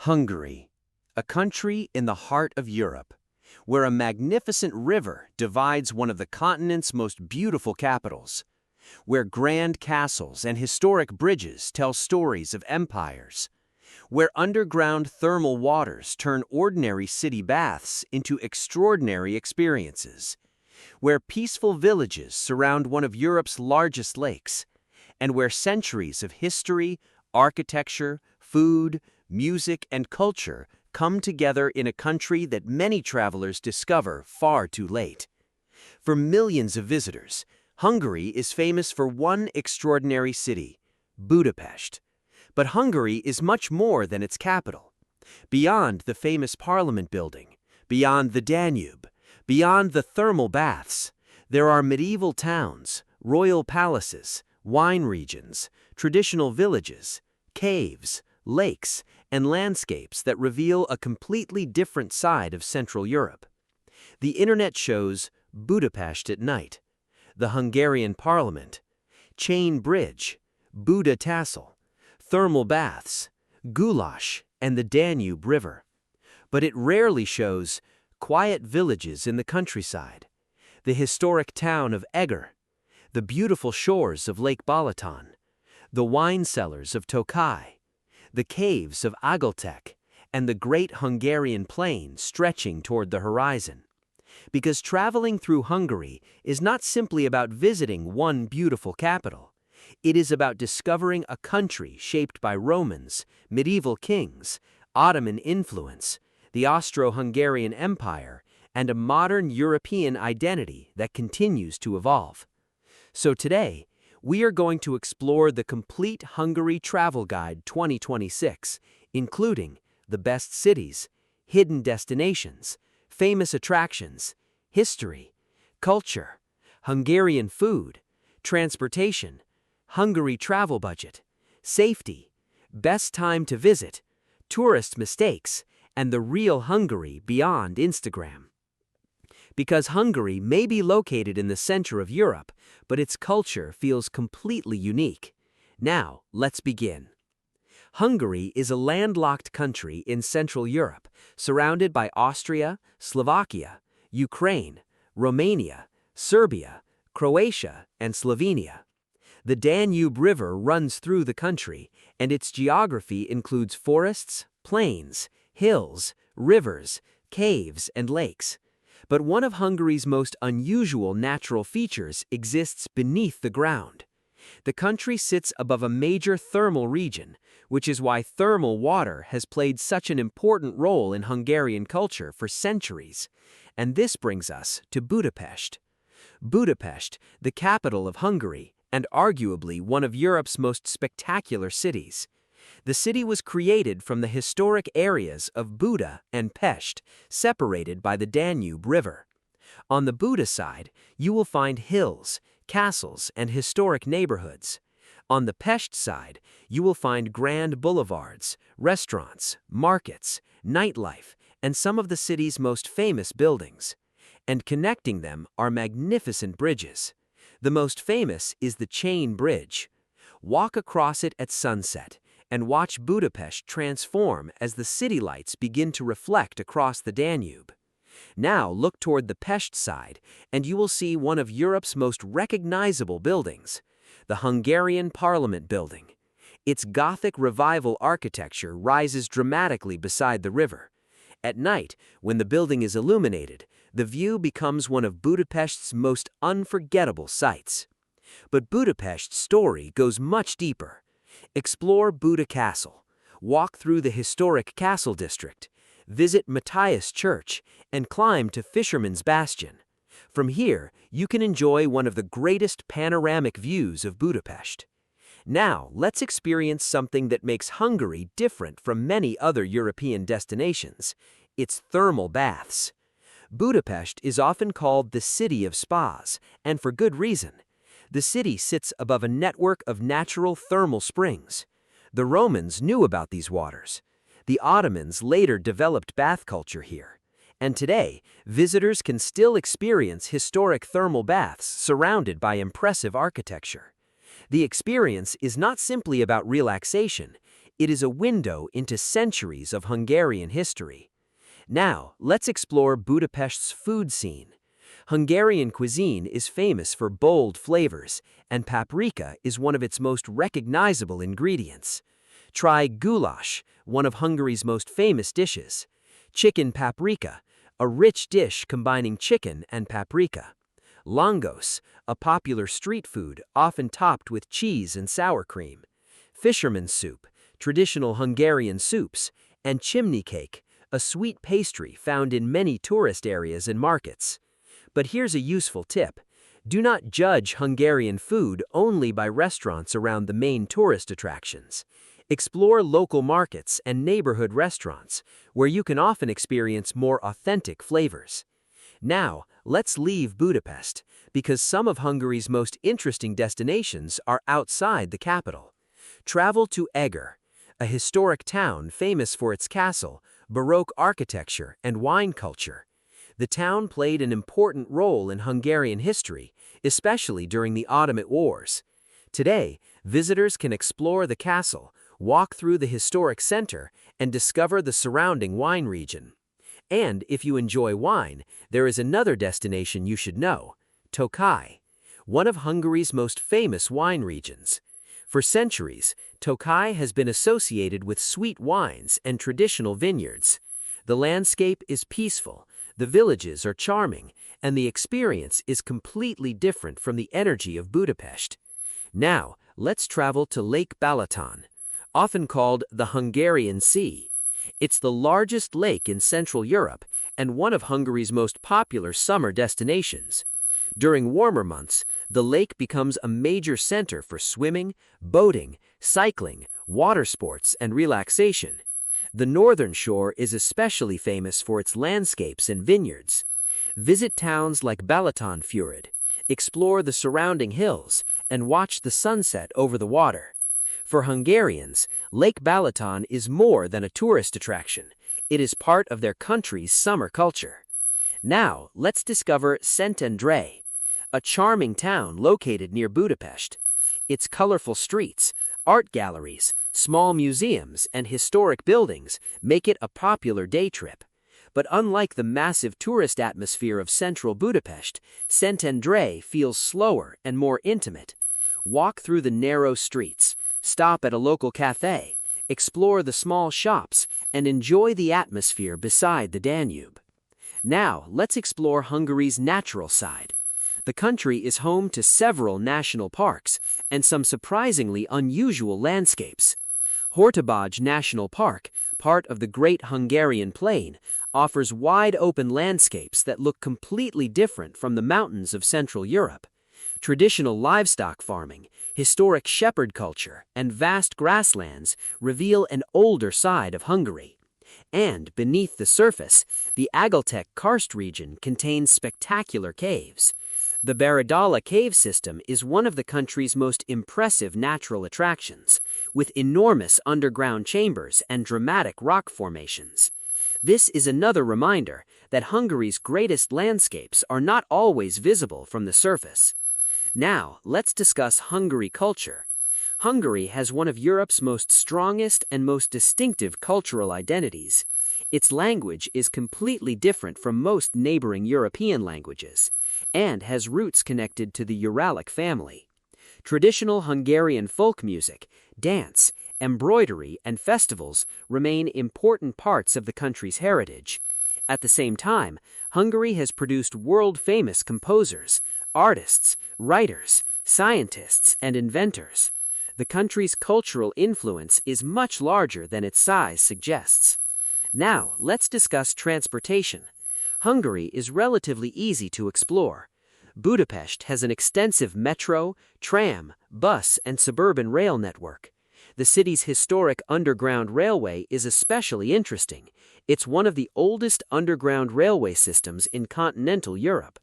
Hungary, a country in the heart of Europe, where a magnificent river divides one of the continent's most beautiful capitals, where grand castles and historic bridges tell stories of empires, where underground thermal waters turn ordinary city baths into extraordinary experiences, where peaceful villages surround one of Europe's largest lakes, and where centuries of history, architecture, food, music, and culture come together in a country that many travelers discover far too late. For millions of visitors, Hungary is famous for one extraordinary city, Budapest. But Hungary is much more than its capital. Beyond the famous Parliament building, beyond the Danube, beyond the thermal baths, there are medieval towns, royal palaces, wine regions, traditional villages, caves, lakes, and landscapes that reveal a completely different side of Central Europe. The internet shows Budapest at night, the Hungarian Parliament, Chain Bridge, Buda Tassel, thermal baths, goulash, and the Danube River. But it rarely shows quiet villages in the countryside, the historic town of Eger, the beautiful shores of Lake Balaton, the wine cellars of Tokaj, the caves of Agaltek, and the great Hungarian plain stretching toward the horizon. Because traveling through Hungary is not simply about visiting one beautiful capital. It is about discovering a country shaped by Romans, medieval kings, Ottoman influence, the Austro-Hungarian Empire, and a modern European identity that continues to evolve. So today, we are going to explore the complete Hungary Travel Guide 2026, including the best cities, hidden destinations, famous attractions, history, culture, Hungarian food, transportation, Hungary travel budget, safety, best time to visit, tourist mistakes, and the real Hungary beyond Instagram. Because Hungary may be located in the center of Europe, but its culture feels completely unique. Now, let's begin. Hungary is a landlocked country in Central Europe, surrounded by Austria, Slovakia, Ukraine, Romania, Serbia, Croatia, and Slovenia. The Danube River runs through the country, and its geography includes forests, plains, hills, rivers, caves, and lakes. But one of Hungary's most unusual natural features exists beneath the ground. The country sits above a major thermal region, which is why thermal water has played such an important role in Hungarian culture for centuries. And this brings us to Budapest. Budapest, the capital of Hungary, and arguably one of Europe's most spectacular cities. The city was created from the historic areas of Buda and Pest, separated by the Danube River. On the Buda side, you will find hills, castles, and historic neighborhoods. On the Pest side, you will find grand boulevards, restaurants, markets, nightlife, and some of the city's most famous buildings. And connecting them are magnificent bridges. The most famous is the Chain Bridge. Walk across it at sunset and watch Budapest transform as the city lights begin to reflect across the Danube. Now look toward the Pest side, and you will see one of Europe's most recognizable buildings, the Hungarian Parliament building. Its Gothic Revival architecture rises dramatically beside the river. At night, when the building is illuminated, the view becomes one of Budapest's most unforgettable sights. But Budapest's story goes much deeper. Explore Buda Castle, walk through the historic castle district, visit Matthias Church, and climb to Fisherman's Bastion. From here, you can enjoy one of the greatest panoramic views of Budapest. Now, let's experience something that makes Hungary different from many other European destinations: its thermal baths. Budapest is often called the city of spas, and for good reason. The city sits above a network of natural thermal springs. The Romans knew about these waters. The Ottomans later developed bath culture here. And today, visitors can still experience historic thermal baths surrounded by impressive architecture. The experience is not simply about relaxation, It is a window into centuries of Hungarian history. Now, let's explore Budapest's food scene. Hungarian cuisine is famous for bold flavors, and paprika is one of its most recognizable ingredients. Try goulash, one of Hungary's most famous dishes. Chicken paprika, a rich dish combining chicken and paprika. Langos, a popular street food often topped with cheese and sour cream. Fisherman's soup, traditional Hungarian soups. And chimney cake, a sweet pastry found in many tourist areas and markets. But here's a useful tip. Do not judge Hungarian food only by restaurants around the main tourist attractions. Explore local markets and neighborhood restaurants, where you can often experience more authentic flavors. Now, let's leave Budapest, because some of Hungary's most interesting destinations are outside the capital. Travel to Eger, a historic town famous for its castle, Baroque architecture, and wine culture. The town played an important role in Hungarian history, especially during the Ottoman Wars. Today, visitors can explore the castle, walk through the historic center, and discover the surrounding wine region. And if you enjoy wine, there is another destination you should know: Tokaj, one of Hungary's most famous wine regions. For centuries, Tokaj has been associated with sweet wines and traditional vineyards. The landscape is peaceful, the villages are charming, and the experience is completely different from the energy of Budapest. Now, let's travel to Lake Balaton, often called the Hungarian Sea. It's the largest lake in Central Europe and one of Hungary's most popular summer destinations. During warmer months, the lake becomes a major center for swimming, boating, cycling, water sports, and relaxation. The northern shore is especially famous for its landscapes and vineyards. Visit towns like Balaton, explore the surrounding hills, and watch the sunset over the water. For Hungarians, Lake Balaton is more than a tourist attraction. It is part of their country's summer culture. Now, let's discover Szentendre, a charming town located near Budapest. Its colorful streets, art galleries, small museums, and historic buildings make it a popular day trip. But unlike the massive tourist atmosphere of central Budapest, Szentendre feels slower and more intimate. Walk through the narrow streets, stop at a local cafe, explore the small shops, and enjoy the atmosphere beside the Danube. Now, let's explore Hungary's natural side. The country is home to several national parks and some surprisingly unusual landscapes. Hortobágy National Park, part of the Great Hungarian Plain, offers wide-open landscapes that look completely different from the mountains of Central Europe. Traditional livestock farming, historic shepherd culture, and vast grasslands reveal an older side of Hungary. And beneath the surface, the Agaltek karst region contains spectacular caves. The Baradala cave system is one of the country's most impressive natural attractions, with enormous underground chambers and dramatic rock formations. This is another reminder that Hungary's greatest landscapes are not always visible from the surface. Now, let's discuss Hungary culture. Hungary has one of Europe's most strongest and most distinctive cultural identities. Its language is completely different from most neighboring European languages, and has roots connected to the Uralic family. Traditional Hungarian folk music, dance, embroidery, and festivals remain important parts of the country's heritage. At the same time, Hungary has produced world-famous composers, artists, writers, scientists, and inventors. The country's cultural influence is much larger than its size suggests. Now, let's discuss transportation. Hungary is relatively easy to explore. Budapest has an extensive metro, tram, bus, and suburban rail network. The city's historic underground railway is especially interesting. It's one of the oldest underground railway systems in continental Europe.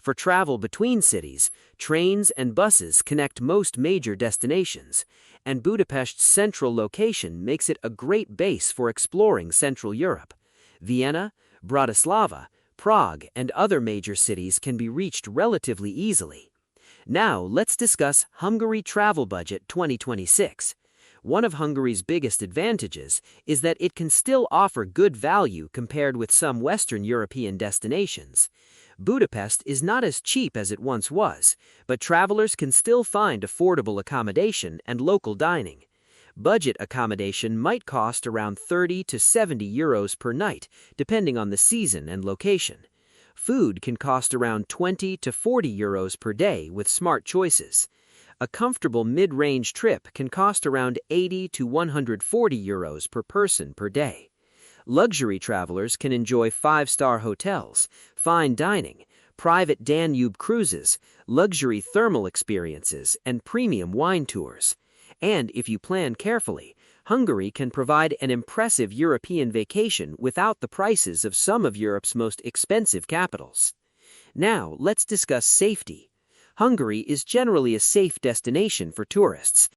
For travel between cities, trains and buses connect most major destinations, and Budapest's central location makes it a great base for exploring Central Europe. Vienna, Bratislava, Prague, and other major cities can be reached relatively easily. Now, let's discuss Hungary Travel Budget 2026. One of Hungary's biggest advantages is that it can still offer good value compared with some Western European destinations. Budapest is not as cheap as it once was, but travelers can still find affordable accommodation and local dining. Budget accommodation might cost around 30 to 70 euros per night, depending on the season and location. Food can cost around 20 to 40 euros per day with smart choices. A comfortable mid-range trip can cost around 80 to 140 euros per person per day. Luxury travelers can enjoy five-star hotels, fine dining, private Danube cruises, luxury thermal experiences, and premium wine tours. And if you plan carefully, Hungary can provide an impressive European vacation without the prices of some of Europe's most expensive capitals. Now, let's discuss safety. Hungary is generally a safe destination for tourists,